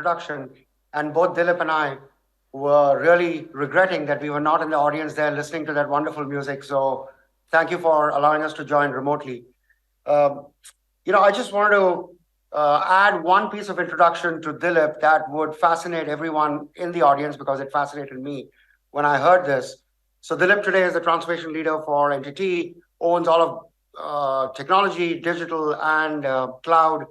introduction. And both Dilip and I were really regretting that we were not in the audience there listening to that wonderful music. So thank you for allowing us to join remotely. I just wanted to add one piece of introduction to Dilip that would fascinate everyone in the audience because it fascinated me when I heard this. So Dilip today is the transformation leader for NTT, owns all of technology, digital, and cloud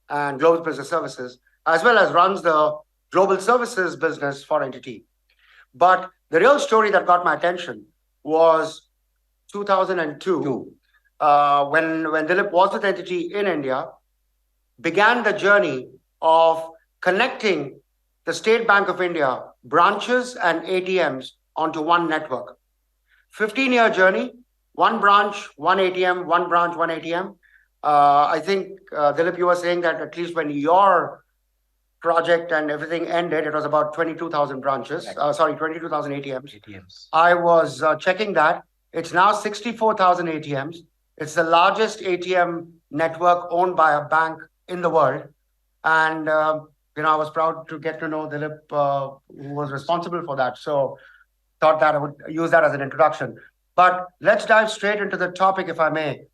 and global business services, as well as runs the global services business for NTT. But the real story that got my attention was 2002, when Dilip was with NTT in India, began the journey of connecting the State Bank of India branches and ATMs onto one network. 15-year journey, one branch, one ATM, one branch, one ATM. I think, Dilip, you were saying that at least when your project and everything ended, it was about 22,000 branches. 22,000 ATMs. I was checking that. It's now 64,000 ATMs. It's the largest ATM network owned by a bank in the world. And, I was proud to get to know Dilip, who was responsible for that. So thought that I would use that as an introduction. But let's dive straight into the topic, if I may.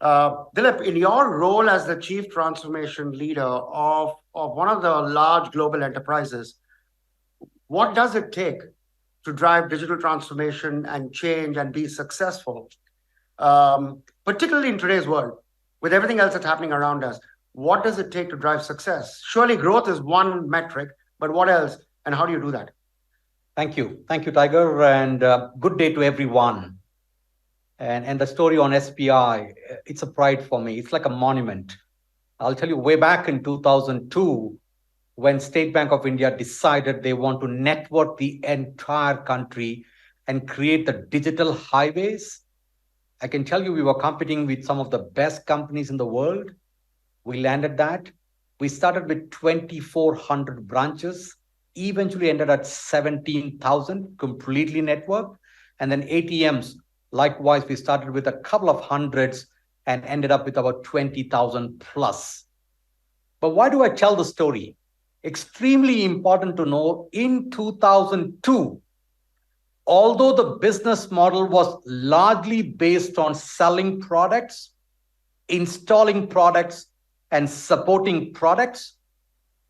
Dilip, in your role as the Chief Transformation Leader of one of the large global enterprises, what does it take to drive digital transformation and change and be successful, particularly in today's world, with everything else that's happening around us? What does it take to drive success? Surely growth is one metric, but what else, and how do you do that? Thank you. Thank you, Tiger, and good day to everyone. And the story on SPI, it's a pride for me. It's like a monument. I'll tell you, way back in 2002, when State Bank of India decided they want to network the entire country and create the digital highways, I can tell you we were competing with some of the best companies in the world. We landed that. We started with 2,400 branches, eventually ended at 17,000, completely networked. And then ATMs, likewise, we started with a couple of hundreds and ended up with about 20,000 plus. But why do I tell the story? Extremely important to know, in 2002, although the business model was largely based on selling products, installing products, and supporting products,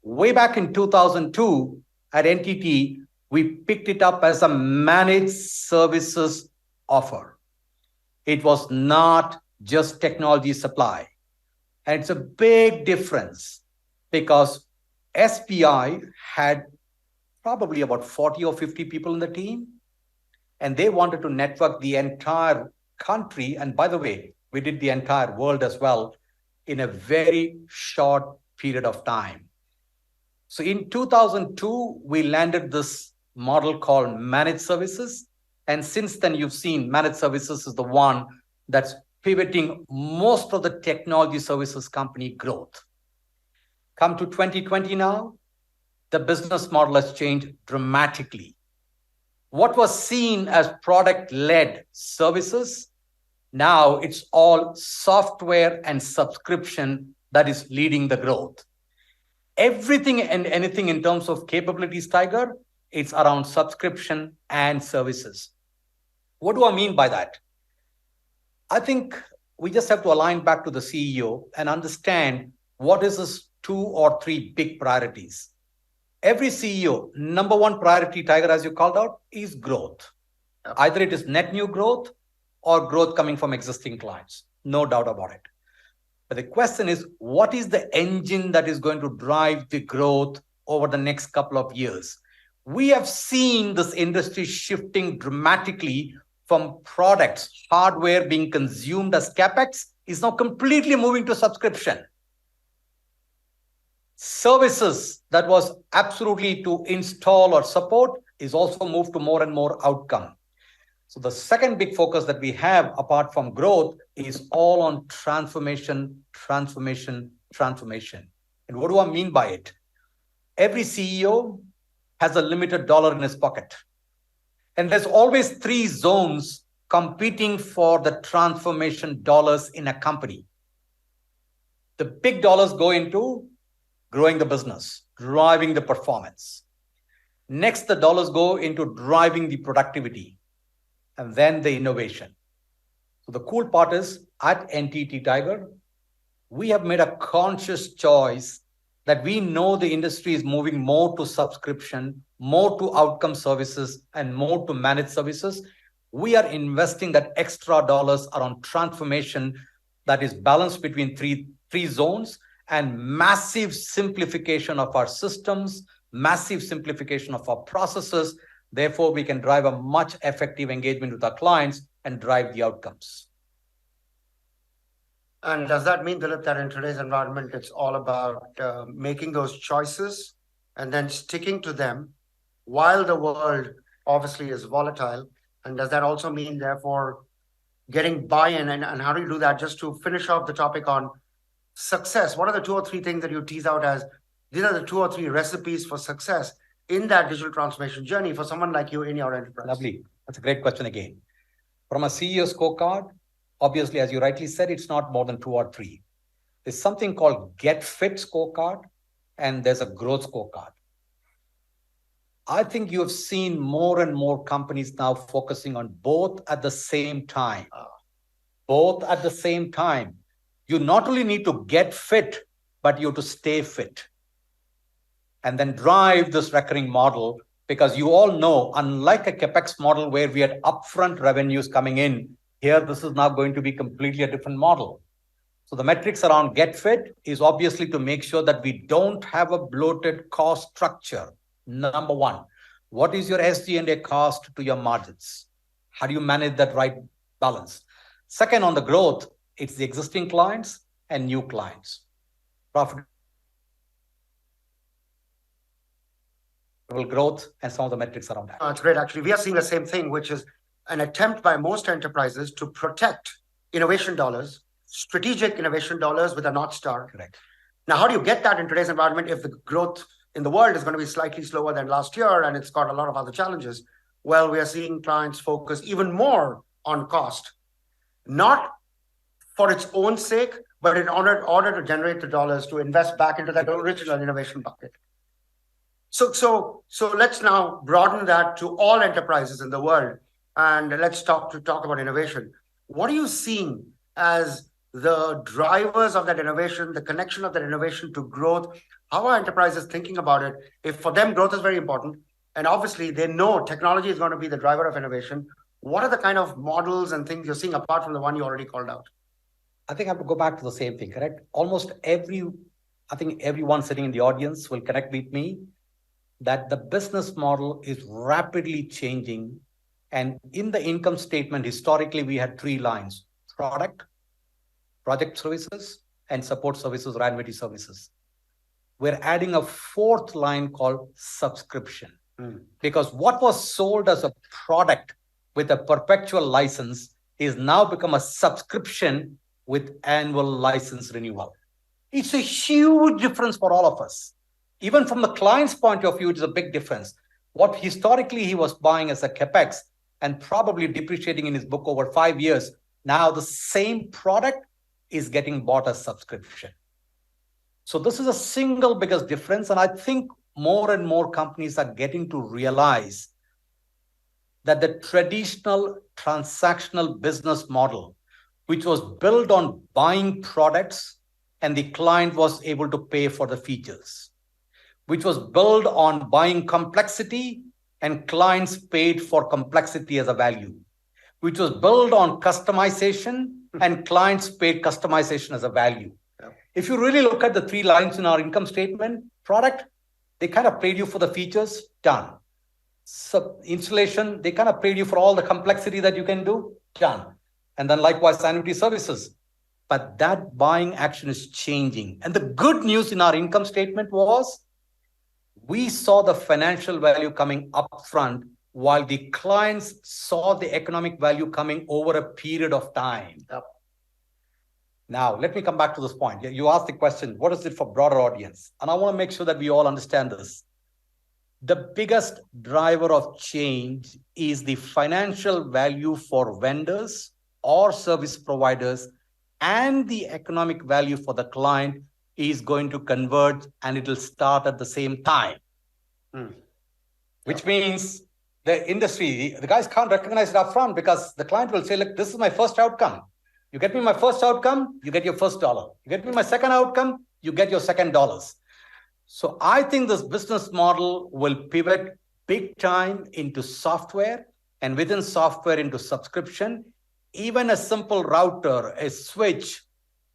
way back in 2002 at NTT, we picked it up as a managed services offer. It was not just technology supply. And it's a big difference because SPI had probably about 40 or 50 people in the team, and they wanted to network the entire country. And by the way, we did the entire world as well in a very short period of time. So in 2002, we landed this model called managed services. And since then, you've seen managed services is the one that's pivoting most of the technology services company growth. Come to 2020 now, the business model has changed dramatically. What was seen as product-led services, now it's all software and subscription that is leading the growth. Everything and anything in terms of capabilities, Tiger, it's around subscription and services. What do I mean by that? I think we just have to align back to the CEO and understand what is his 2 or 3 big priorities. Every CEO, number one priority, Tiger, as you called out, is growth. Either it is net new growth or growth coming from existing clients. No doubt about it. But the question is, what is the engine that is going to drive the growth over the next couple of years? We have seen this industry shifting dramatically from products, hardware being consumed as CapEx, is now completely moving to subscription. Services that was absolutely to install or support is also moved to more and more outcome. So the second big focus that we have apart from growth is all on transformation. And what do I mean by it? Every CEO has a limited dollar in his pocket. And there's always 3 zones competing for the transformation dollars in a company. The big dollars go into growing the business, driving the performance. Next, the dollars go into driving the productivity and then the innovation. So the cool part is at NTT Tiger, we have made a conscious choice that we know the industry is moving more to subscription, more to outcome services, and more to managed services. We are investing that extra dollars around transformation that is balanced between three zones and massive simplification of our systems, massive simplification of our processes. Therefore, we can drive a much effective engagement with our clients and drive the outcomes. And does that mean, Dilip, that in today's environment, it's all about making those choices and then sticking to them while the world obviously is volatile? And does that also mean, therefore, getting buy-in? And how do you do that? Just to finish off the topic on success, what are the 2 or 3 things that you tease out as these are the 2 or 3 recipes for success in that digital transformation journey for someone like you in your enterprise? Lovely. That's a great question again. From a CEO scorecard, obviously, as you rightly said, it's not more than 2 or 3. There's something called Get Fit scorecard, and there's a growth scorecard. I think you have seen more and more companies now focusing on both at the same time. Both at the same time. You not only need to get fit, but you have to stay fit. And then drive this recurring model, because you all know, unlike a CapEx model where we had upfront revenues coming in, here this is now going to be completely a different model. So the metrics around Get Fit is obviously to make sure that we don't have a bloated cost structure. Number one, what is your SG&A cost to your margins? How do you manage that right balance? Second, on the growth, it's the existing clients and new clients. Profitable growth and some of the metrics around that. That's great. Actually, we are seeing the same thing, which is an attempt by most enterprises to protect innovation dollars, strategic innovation dollars with a North Star. Correct. Now, how do you get that in today's environment if the growth in the world is going to be slightly slower than last year and it's got a lot of other challenges? Well, we are seeing clients focus even more on cost, not for its own sake, but in order to generate the dollars to invest back into that original innovation bucket. So let's now broaden that to all enterprises in the world, and let's talk about innovation. What are you seeing as the drivers of that innovation, the connection of that innovation to growth? How are enterprises thinking about it? If for them, growth is very important, and obviously they know technology is going to be the driver of innovation, what are the kind of models and things you're seeing apart from the one you already called out? I think I have to go back to the same thing, correct? I think everyone sitting in the audience will connect with me that the business model is rapidly changing. And in the income statement, historically, we had 3 lines: product, project services, and support services or annuity services. We're adding a 4th line called subscription. Because what was sold as a product with a perpetual license is now become a subscription with annual license renewal. It's a huge difference for all of us. Even from the client's point of view, it is a big difference. What historically he was buying as a CapEx and probably depreciating in his book over 5 years, now the same product is getting bought as subscription. So this is a single biggest difference. And I think more and more companies are getting to realize that the traditional transactional business model, which was built on buying products and the client was able to pay for the features, which was built on buying complexity and clients paid for complexity as a value, which was built on customization and clients paid customization as a value. Yeah. If you really look at the 3 lines in our income statement, product, they kind of paid you for the features, done. Installation, they kind of paid you for all the complexity that you can do, done. And then likewise, annuity services. But that buying action is changing. And the good news in our income statement was we saw the financial value coming up front while the clients saw the economic value coming over a period of time. Yep. Now, let me come back to this point. You asked the question, what is it for broader audience? And I want to make sure that we all understand this. The biggest driver of change is the financial value for vendors or service providers and the economic value for the client is going to converge and it will start at the same time. Which means the industry, the guys can't recognize it upfront because the client will say, look, this is my first outcome. You get me my first outcome, you get your first dollar. You get me my second outcome, you get your second dollars. So I think this business model will pivot big time into software, and within software into subscription. Even a simple router, a switch,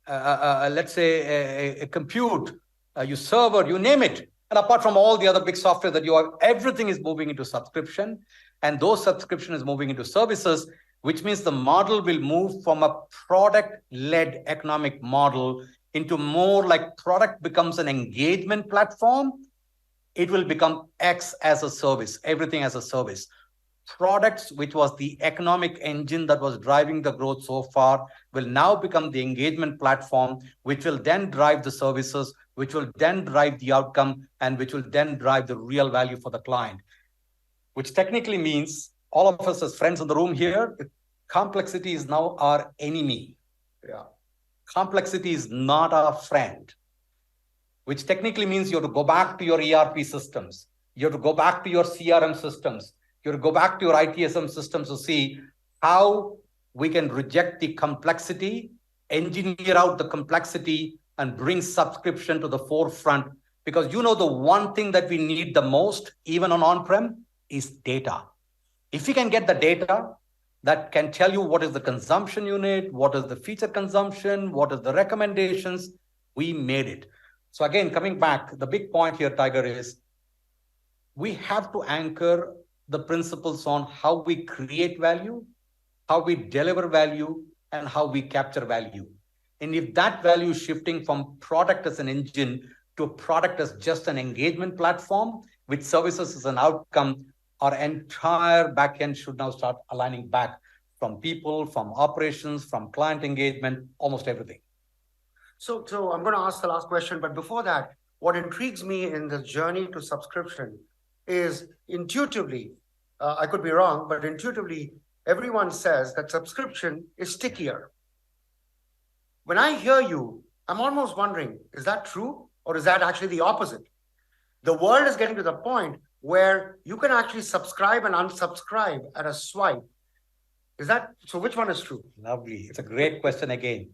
let's say a compute, your server, you name it. And apart from all the other big software that you have, everything is moving into subscription. And those subscription is moving into services, which means the model will move from a product-led economic model into more like product becomes an engagement platform. It will become X as a service, everything as a service. Products, which was the economic engine that was driving the growth so far, will now become the engagement platform, which will then drive the services, which will then drive the outcome, and which will then drive the real value for the client. Which technically means all of us as friends in the room here, complexity is now our enemy. Yeah. Complexity is not our friend. Which technically means you have to go back to your ERP systems. You have to go back to your CRM systems. You have to go back to your ITSM systems to see how we can reject the complexity, engineer out the complexity, and bring subscription to the forefront. Because you know the one thing that we need the most, even on-prem, is data. If we can get the data that can tell you what is the consumption unit, what is the feature consumption, what is the recommendations, we made it. So again, coming back, the big point here, Tiger, is we have to anchor the principles on how we create value, how we deliver value, and how we capture value. And if that value is shifting from product as an engine to a product as just an engagement platform with services as an outcome, our entire backend should now start aligning back from people, from operations, from client engagement, almost everything. So I'm going to ask the last question, but before that, what intrigues me in the journey to subscription is intuitively, I could be wrong, but intuitively, everyone says that subscription is stickier. When I hear you, I'm almost wondering, is that true? Or is that actually the opposite? The world is getting to the point where you can actually subscribe and unsubscribe at a swipe. Is that, so which one is true? Lovely. It's a great question again.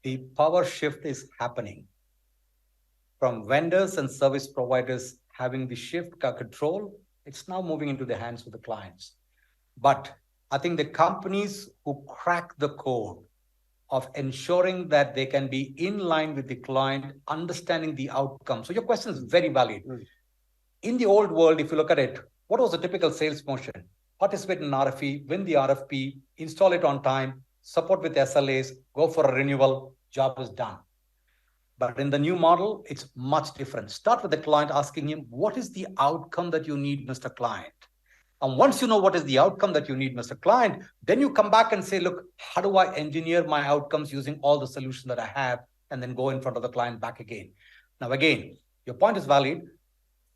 The power shift is happening from vendors and service providers having the shift control. It's now moving into the hands of the clients. But I think the companies who crack the code of ensuring that they can be in line with the client, understanding the outcome. So your question is very valid. In the old world, if you look at it, what was the typical sales motion? Participate in an RFP, win the RFP, install it on time, support with SLAs, go for a renewal, job is done. But in the new model, it's much different. Start with the client asking him, what is the outcome that you need, Mr. Client? And once you know what is the outcome that you need, Mr. Client, then you come back and say, look, how do I engineer my outcomes using all the solutions that I have, and then go in front of the client back again. Now, again, your point is valid.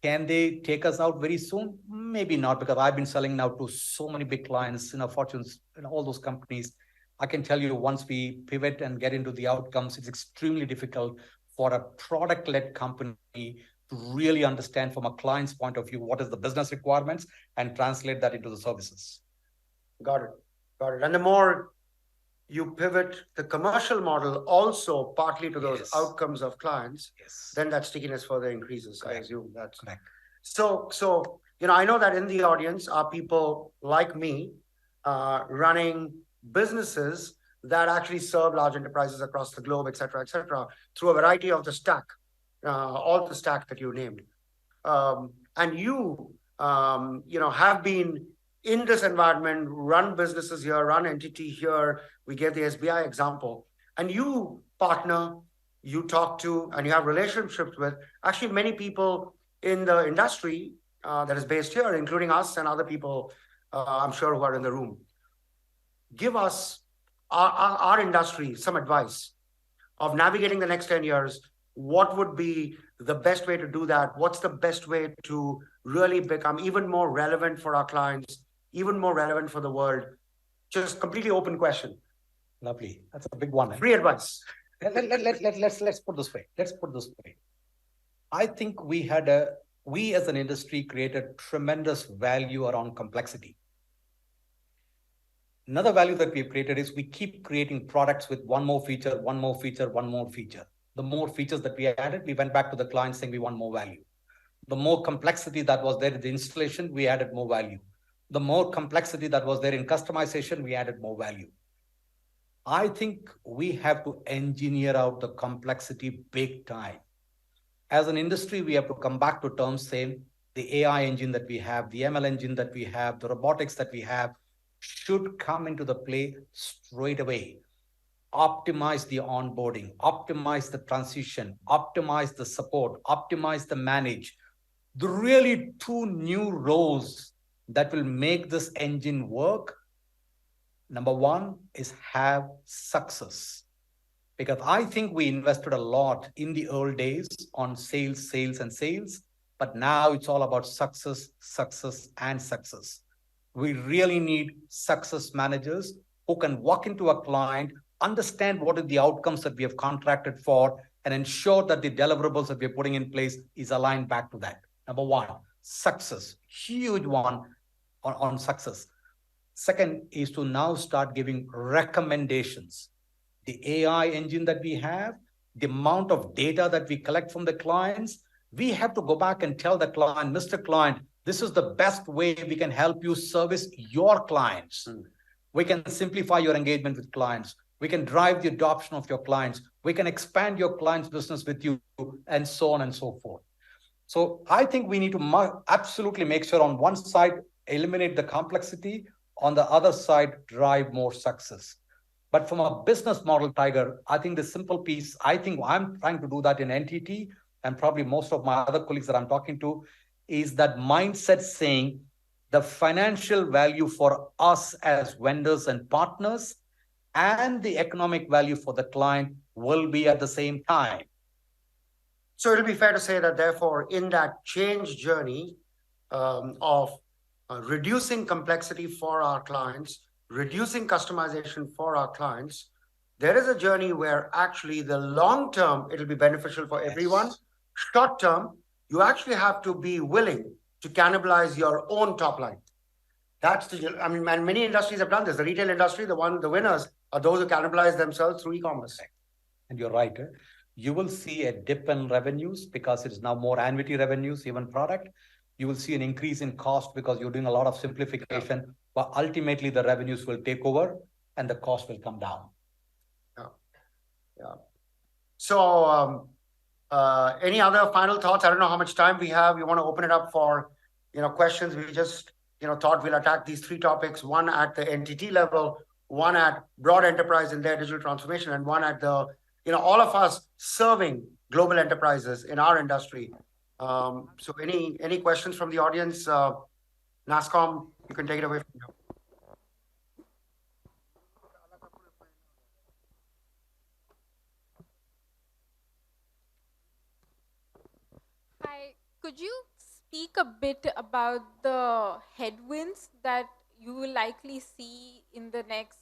Can they take us out very soon? Maybe not, because I've been selling now to so many big clients, Fortunes, all those companies. I can tell you once we pivot and get into the outcomes, it's extremely difficult for a product-led company to really understand from a client's point of view, what is the business requirements and translate that into the services. Got it. Got it. And the more you pivot the commercial model also partly to those outcomes of clients, then that stickiness further increases. Correct. I assume that's correct. So, I know that in the audience are people like me running businesses that actually serve large enterprises across the globe, et cetera, through a variety of the stack, all the stack that you named. And you, have been in this environment, run businesses here, run entity here. We gave the SBI example. And you partner, you talk to, and you have relationships with actually many people in the industry that is based here, including us and other people, I'm sure, who are in the room. Give us, our industry, some advice of navigating the next 10 years. What would be the best way to do that? What's the best way to really become even more relevant for our clients, even more relevant for the world? Just completely open question. Lovely. That's a big one. Free advice. let's put this way. Let's put this way. I think we as an industry created tremendous value around complexity. Another value that we've created is we keep creating products with one more feature, one more feature, one more feature. The more features that we added, we went back to the client saying we want more value. The more complexity that was there in the installation, we added more value. The more complexity that was there in customization, we added more value. I think we have to engineer out the complexity big time. As an industry, we have to come back to terms saying the AI engine that we have, the ML engine that we have, the robotics that we have should come into the play straight away. Optimize the onboarding, optimize the transition, optimize the support, optimize the manage. The really two new roles that will make this engine work. Number one is have success. Because I think we invested a lot in the early days on sales, and sales, but now it's all about success, and success. We really need success managers who can walk into a client, understand what are the outcomes that we have contracted for, and ensure that the deliverables that we're putting in place is aligned back to that. Number one, success, huge one on success. Second is to now start giving recommendations. The AI engine that we have, the amount of data that we collect from the clients, we have to go back and tell the client, Mr. Client, this is the best way we can help you service your clients. We can simplify your engagement with clients. We can drive the adoption of your clients. We can expand your client's business with you, and so on and so forth. So I think we need to absolutely make sure on one side, eliminate the complexity, on the other side, drive more success. But from a business model, Tiger, I think the simple piece, I think I'm trying to do that in NTT, and probably most of my other colleagues that I'm talking to, is that mindset saying the financial value for us as vendors and partners and the economic value for the client will be at the same time. So it'll be fair to say that, therefore, in that change journey of reducing complexity for our clients, reducing customization for our clients, there is a journey where actually the long term, it'll be beneficial for everyone. Short term, you actually have to be willing to cannibalize your own top line. And many industries have done this. The retail industry, the winners are those who cannibalize themselves through e-commerce. And you're right. You will see a dip in revenues because it is now more annuity revenues, even product. You will see an increase in cost because you're doing a lot of simplification, but ultimately the revenues will take over and the cost will come down. Yeah. So any other final thoughts? I don't know how much time we have. We want to open it up for questions. We just thought we'll attack these three topics, one at the NTT level, one at broad enterprise in their digital transformation, and one at the all of us serving global enterprises in our industry. So any questions from the audience? NASSCOM, you can take it away from here. Hi, could you speak a bit about the headwinds that you will likely see in the next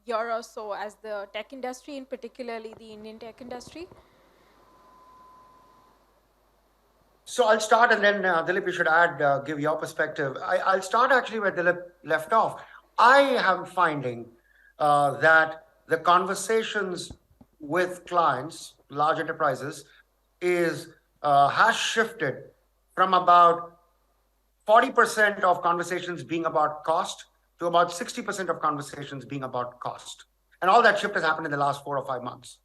year or so as the tech industry, and particularly the Indian tech industry? So I'll start, and then Dilip, you should add, give your perspective. I'll start actually where Dilip left off. I am finding that the conversations with clients, large enterprises, has shifted from about 40% of conversations being about cost to about 60% of conversations being about cost. And all that shift has happened in the last 4 or 5 months.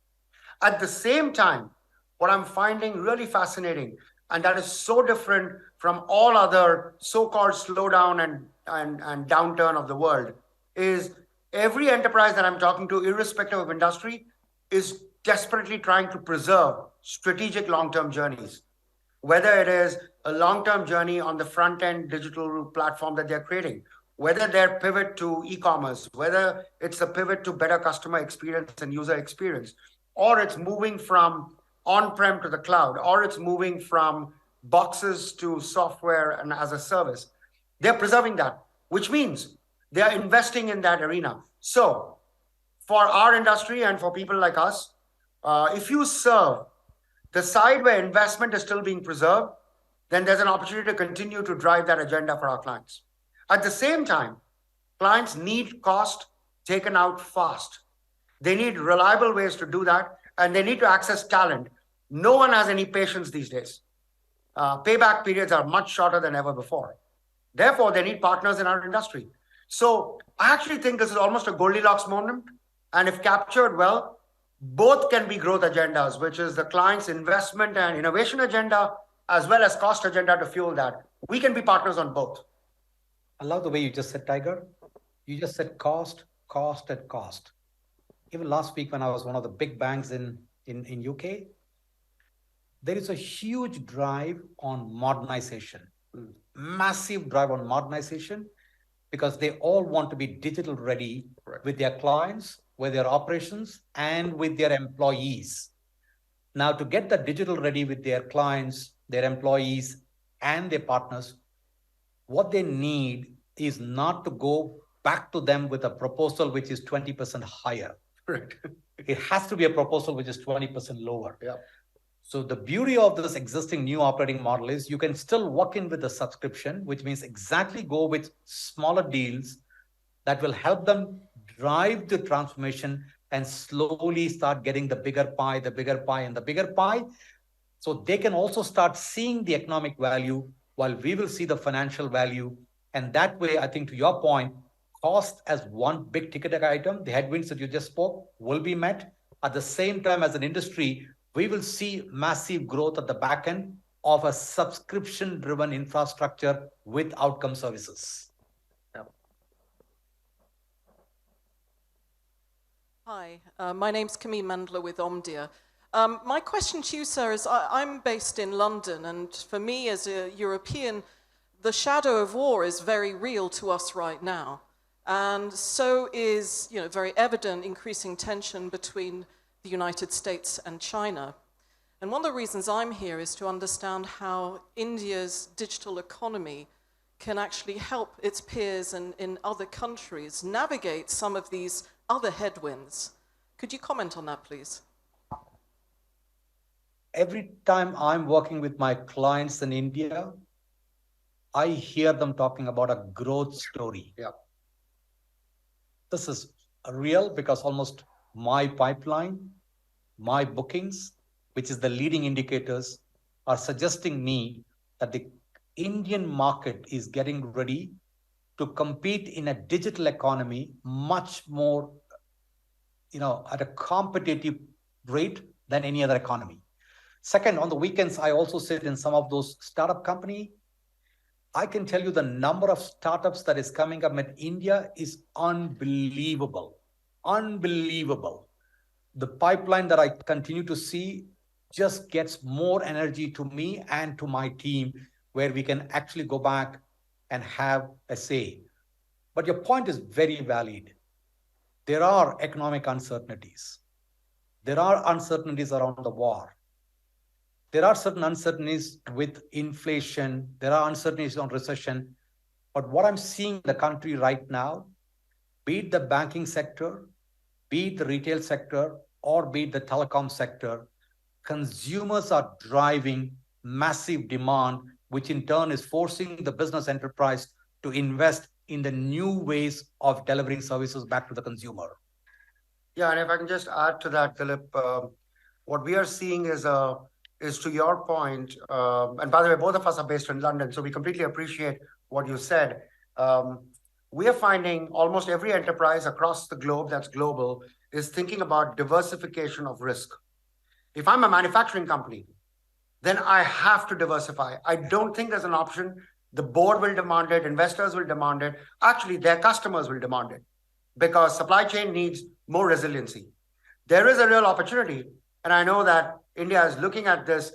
At the same time, what I'm finding really fascinating, and that is so different from all other so-called slowdown and downturn of the world, is every enterprise that I'm talking to, irrespective of industry, is desperately trying to preserve strategic long-term journeys. Whether it is a long-term journey on the front-end digital platform that they're creating, whether they're pivot to e-commerce, whether it's a pivot to better customer experience and user experience, or it's moving from on-prem to the cloud, or it's moving from boxes to software and as a service, they're preserving that, which means they're investing in that arena. So for our industry and for people like us, If you serve the side where investment is still being preserved, then there's an opportunity to continue to drive that agenda for our clients. At the same time, clients need cost taken out fast. They need reliable ways to do that, and they need to access talent. No one has any patience these days. Payback periods are much shorter than ever before. Therefore, they need partners in our industry. So I actually think this is almost a Goldilocks moment. And if captured well, both can be growth agendas, which is the client's investment and innovation agenda, as well as cost agenda to fuel that. We can be partners on both. I love the way you just said, Tiger. You just said cost, cost, and cost. Even last week when I was one of the big banks in UK, there is a huge drive on modernization, massive drive on modernization, because they all want to be digital ready with their clients, with their operations, and with their employees. Now, to get the digital ready with their clients, their employees, and their partners, what they need is not to go back to them with a proposal which is 20% higher. Right. It has to be a proposal which is 20% lower. Yeah. So the beauty of this existing new operating model is you can still walk in with a subscription, which means exactly go with smaller deals that will help them drive the transformation and slowly start getting the bigger pie, and the bigger pie. So they can also start seeing the economic value while we will see the financial value. And that way, I think to your point, cost as one big ticket item, the headwinds that you just spoke will be met. At the same time, as an industry, we will see massive growth at the back end of a subscription-driven infrastructure with outcome services. Hi, my name's Camille Mandler with Omdia. My question to you, sir, is I'm based in London, and for me as a European, the shadow of war is very real to us right now. And so is, very evident increasing tension between the United States and China. And one of the reasons I'm here is to understand how India's digital economy can actually help its peers in other countries navigate some of these other headwinds. Could you comment on that, please? Every time I'm working with my clients in India, I hear them talking about a growth story. Yeah. This is real because almost my pipeline, my bookings, which is the leading indicators, are suggesting me that the Indian market is getting ready to compete in a digital economy much more, at a competitive rate than any other economy. Second, on the weekends, I also sit in some of those startup companies. I can tell you the number of startups that is coming up in India is unbelievable. Unbelievable. The pipeline that I continue to see just gets more energy to me and to my team, where we can actually go back and have a say. But your point is very valid. There are economic uncertainties. There are uncertainties around the war. There are certain uncertainties with inflation. There are uncertainties on recession. But what I'm seeing in the country right now, be it the banking sector, be it the retail sector, or be it the telecom sector, consumers are driving massive demand, which in turn is forcing the business enterprise to invest in the new ways of delivering services back to the consumer. Yeah, and if I can just add to that, Dilip, what we are seeing is to your point, and by the way, both of us are based in London, so we completely appreciate what you said. We are finding almost every enterprise across the globe that's global is thinking about diversification of risk. If I'm a manufacturing company, then I have to diversify. I don't think there's an option. The board will demand it, investors will demand it. Actually, their customers will demand it because supply chain needs more resiliency. There is a real opportunity, and I know that India is looking at this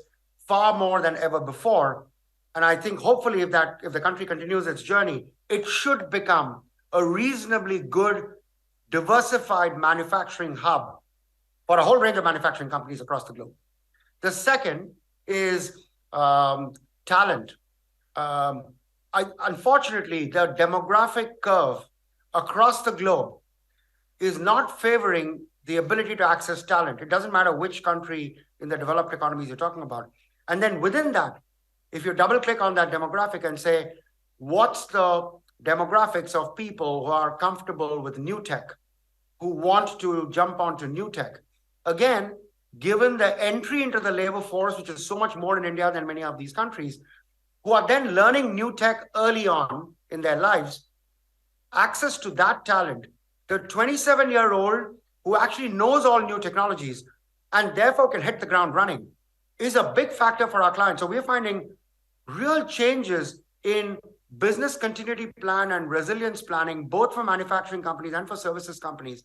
far more than ever before. And I think hopefully if the country continues its journey, it should become a reasonably good, diversified manufacturing hub for a whole range of manufacturing companies across the globe. The second is talent. Unfortunately, the demographic curve across the globe is not favoring the ability to access talent. It doesn't matter which country in the developed economies you're talking about. And then within that, if you double click on that demographic and say, what's the demographics of people who are comfortable with new tech, who want to jump onto new tech? Again, given the entry into the labor force, which is so much more in India than many of these countries, who are then learning new tech early on in their lives, access to that talent, the 27-year-old who actually knows all new technologies and therefore can hit the ground running, is a big factor for our clients. So we're finding real changes in business continuity plan and resilience planning, both for manufacturing companies and for services companies,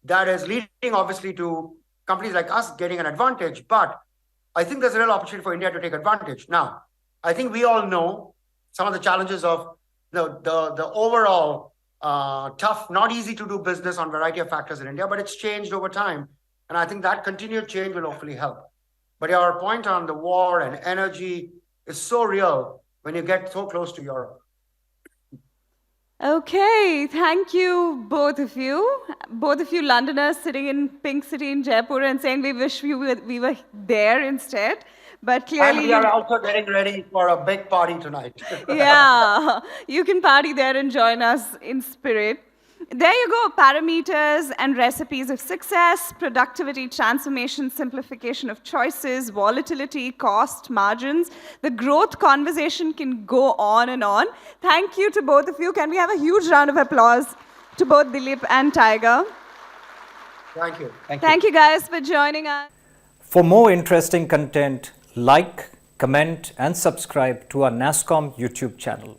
that is leading obviously to companies like us getting an advantage. But I think there's a real opportunity for India to take advantage. Now, I think we all know some of the challenges of the overall tough, not easy to do business on a variety of factors in India, but it's changed over time. And I think that continued change will hopefully help. But your point on the war and energy is so real when you get so close to Europe. Okay, thank you, both of you. Both of you Londoners sitting in Pink City in Jaipur and saying we wish we were there instead. But clearly, and we are also getting ready for a big party tonight. Yeah, you can party there and join us in spirit. There you go, parameters and recipes of success, productivity, transformation, simplification of choices, volatility, cost, margins. The growth conversation can go on and on. Thank you to both of you. Can we have a huge round of applause to both Dilip and Tiger? Thank you. Thank you guys for joining us. For more interesting content, like, comment and subscribe to our NASSCOM YouTube channel.